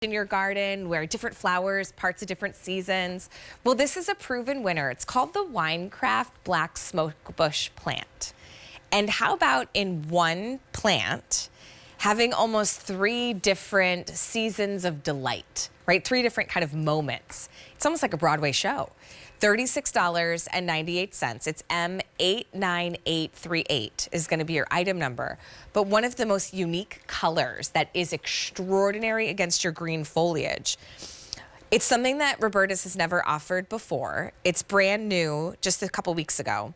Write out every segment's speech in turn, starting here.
in your garden where different flowers, parts of different seasons. Well, this is a proven winner. It's called the Winecraft Black Smokebush plant. And how about in one plant having almost 3 different seasons of delight, right? 3 different kind of moments. It's almost like a Broadway show. $36.98. It's M89838 is going to be your item number. But one of the most unique colors that is extraordinary against your green foliage. It's something that Roberta's has never offered before. It's brand new, just a couple weeks ago,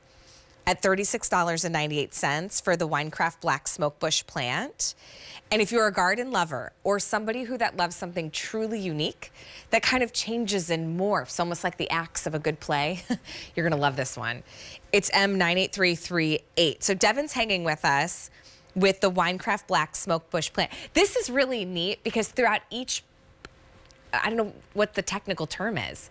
at $36.98 for the Winecraft Black Smokebush plant. And if you're a garden lover or somebody who loves something truly unique that kind of changes and morphs, almost like the axe of a good play, you're gonna love this one. It's M98338. So Devin's hanging with us with the Winecraft Black Smokebush plant. This is really neat because throughout each, I don't know what the technical term is.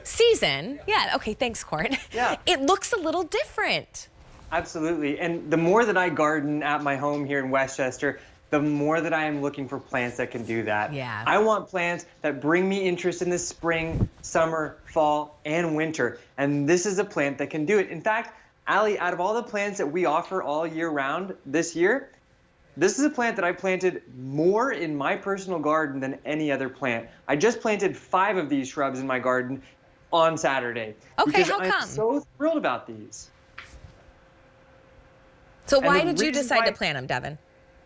Season. Yeah. Okay. Thanks, Court. Yeah. It looks a little different. Absolutely. And the more that I garden at my home here in Westchester, the more that I am looking for plants that can do that. Yeah. I want plants that bring me interest in the spring, summer, fall, and winter. And this is a plant that can do it. In fact, Allie, out of all the plants that we offer all year round this year, this is a plant that I planted more in my personal garden than any other plant. I just planted 5 of these shrubs in my garden on Saturday. Okay, because how come? I'm so thrilled about these. So why did you decide to plant them, Devin?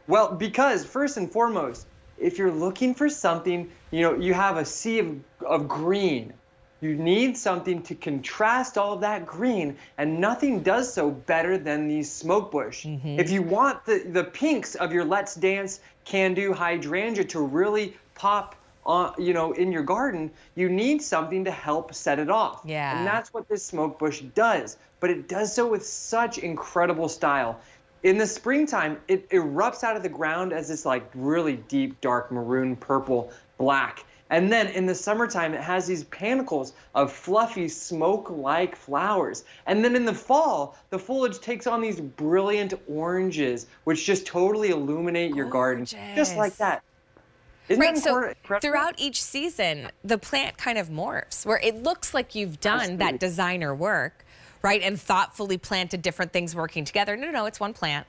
Well, because first and foremost, if you're looking for something, you have a sea of green. You need something to contrast all of that green, and nothing does so better than these smokebush. If you want the pinks of your Let's Dance can-do hydrangea to really pop on, in your garden, you need something to help set it off. Yeah. And that's what this smokebush does, but it does so with such incredible style. In the springtime, it erupts out of the ground as this like really deep, dark maroon, purple, black. And then in the summertime, it has these panicles of fluffy, smoke-like flowers. And then in the fall, the foliage takes on these brilliant oranges, which just totally illuminate your garden, just like that. Isn't Right, that so incredible? throughout each season, the plant kind of morphs, where it looks like you've done that designer work, right, and thoughtfully planted different things working together. No, it's one plant.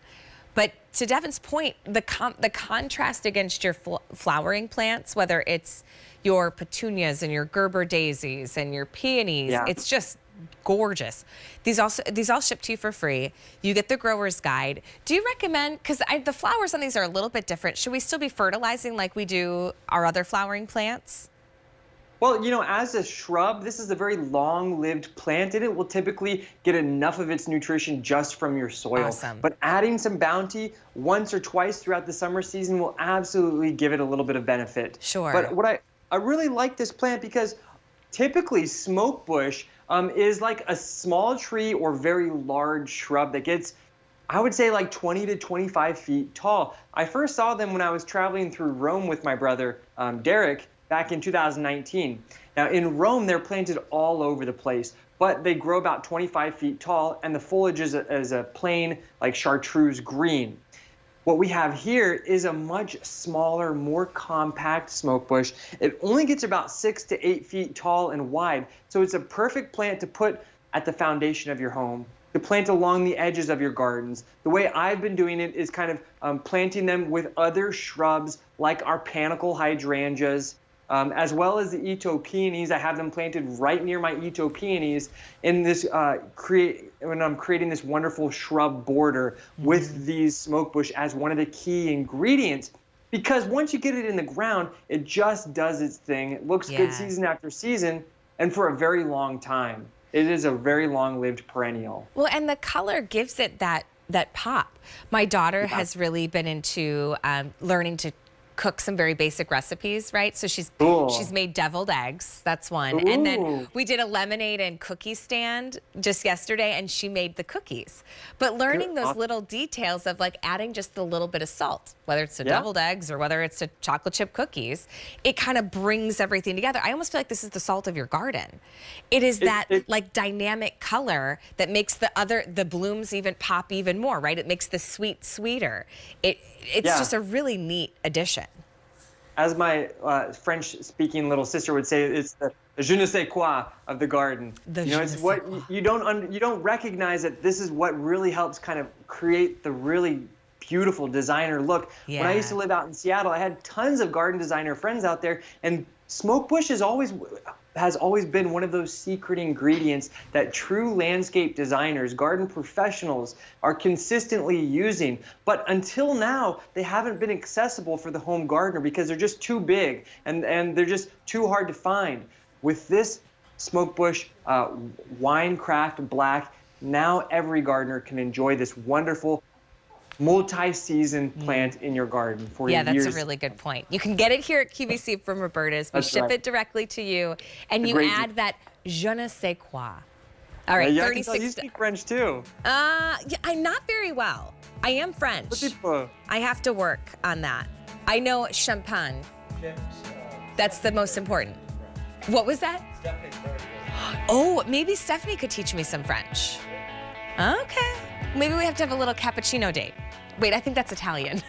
But to Devin's point, the contrast against your flowering plants, whether it's your petunias and your Gerber daisies and your peonies, it's just gorgeous. These all ship to you for free. You get the grower's guide. Do you recommend, because the flowers on these are a little bit different, should we still be fertilizing like we do our other flowering plants? Well, as a shrub, this is a very long-lived plant, and it will typically get enough of its nutrition just from your soil. Awesome. But adding some bounty once or twice throughout the summer season will absolutely give it a little bit of benefit. Sure. But what I really like this plant because typically smokebush is like a small tree or very large shrub that gets, I would say, like 20 to 25 feet tall. I first saw them when I was traveling through Rome with my brother, Derek, back in 2019. Now in Rome, they're planted all over the place, but they grow about 25 feet tall, and the foliage is a plain, like chartreuse green. What we have here is a much smaller, more compact smokebush. It only gets about 6 to 8 feet tall and wide, so it's a perfect plant to put at the foundation of your home, to plant along the edges of your gardens. The way I've been doing it is kind of planting them with other shrubs like our panicle hydrangeas, as well as the Ito peonies. I have them planted right near my Ito peonies in this when I'm creating this wonderful shrub border with these smokebush as one of the key ingredients. Because once you get it in the ground, it just does its thing. It looks good season after season and for a very long time. It is a very long-lived perennial. Well, and the color gives it that pop. My daughter has really been into learning to cook some very basic recipes, right? So she's made deviled eggs, that's one. And then we did a lemonade and cookie stand just yesterday, and she made the cookies. But learning those little details of like adding just a little bit of salt, whether it's to deviled eggs or whether it's to chocolate chip cookies, it kind of brings everything together. I almost feel like this is the salt of your garden. It is like dynamic color that makes the blooms even pop even more, right? It makes the sweet sweeter. It's just a really neat addition. as my French-speaking little sister would say, it's the je ne sais quoi of the garden. It's what you don't recognize that this is what really helps kind of create the really beautiful designer look. Yeah. When I used to live out in Seattle, I had tons of garden designer friends out there, and Smokebush has always been one of those secret ingredients that true landscape designers, garden professionals are consistently using. But until now, they haven't been accessible for the home gardener because they're just too big and they're just too hard to find. With this Smokebush Winecraft Black, now every gardener can enjoy this wonderful multi-season plant in your garden for years. Yeah, that's a really good point. You can get it here at QVC from Roberta's. We ship it directly to you, and you add that je ne sais quoi. All right, yeah, 36. You speak French too. Yeah, I'm not very well. I am French. I have to work on that. I know champagne. That's the most important. What was that? Oh, maybe Stephanie could teach me some French. Okay. Maybe we have to have a little cappuccino date. Wait, I think that's Italian.